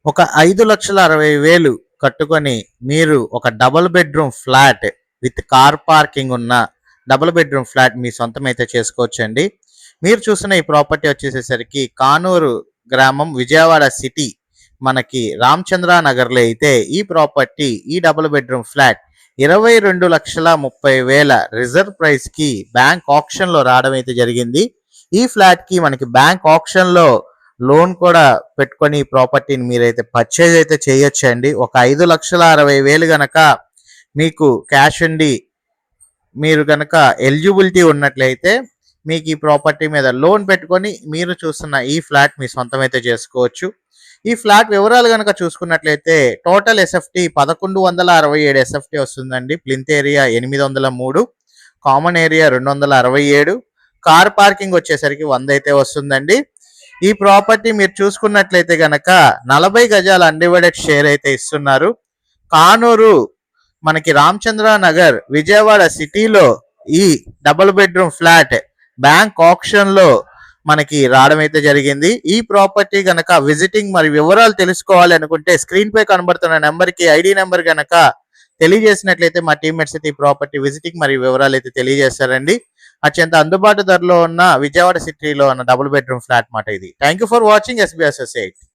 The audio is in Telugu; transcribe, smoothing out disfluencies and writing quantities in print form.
ఒక 5,60,000 కట్టుకొని మీరు ఒక double bedroom flat with car parking ఉన్న డబుల్ బెడ్రూమ్ ఫ్లాట్ మీ సొంతమైతే చేసుకోవచ్చండి. మీరు చూసిన ఈ ప్రాపర్టీ వచ్చేసేసరికి కానూరు గ్రామం, విజయవాడ సిటీ, మనకి రామచంద్ర నగర్లో అయితే ఈ ప్రాపర్టీ, ఈ double bedroom flat 22,30,000 reserve price కి బ్యాంక్ ఆప్షన్ లో రావడం అయితే జరిగింది. ఈ ఫ్లాట్ కి మనకి బ్యాంక్ ఆప్షన్ లో లోన్ కూడా పెట్టుకొని ఈ ప్రాపర్టీని మీరైతే పర్చేజ్ అయితే చేయొచ్చండి. ఒక 5,60,000 గనక మీకు క్యాష్ ఉండి మీరు గనక ఎలిజిబిలిటీ ఉన్నట్లయితే మీకు ఈ ప్రాపర్టీ మీద లోన్ పెట్టుకొని మీరు చూస్తున్న ఈ ఫ్లాట్ మీ సొంతం అయితే చేసుకోవచ్చు. ఈ ఫ్లాట్ వివరాలు కనుక చూసుకున్నట్లయితే టోటల్ ఎస్ఎఫ్టీ 1167 ఎస్ఎఫ్టీ వస్తుందండి. Plinth area 803, common area 267, car parking వచ్చేసరికి 100 అయితే వస్తుందండి. ఈ ప్రాపర్టీ మీరు చూసుకున్నట్లయితే గనక 40 గజాల అన్డివైడెడ్ షేర్ అయితే ఇస్తున్నారు. కానూరు మనకి రామచంద్ర నగర్, విజయవాడ సిటీలో ఈ double bedroom flat bank option లో మనకి రావడం అయితే జరిగింది. ఈ ప్రాపర్టీ గనక విజిటింగ్ మరి వివరాలు తెలుసుకోవాలి అనుకుంటే స్క్రీన్ పై కనబడుతున్న నెంబర్ కి ఐడి నెంబర్ గనక తెలియజేసినట్లయితే మా టీమ్మేట్స్ అయితే ఈ ప్రాపర్టీ విజిటింగ్ మరియు వివరాలు అయితే తెలియజేస్తారండి. అత్యంత అందుబాటు ధరలో ఉన్న విజయవాడ సిటీలో ఉన్న డబుల్ బెడ్రూమ్ ఫ్లాట్ మాట ఇది. Thank you for watching SB associate.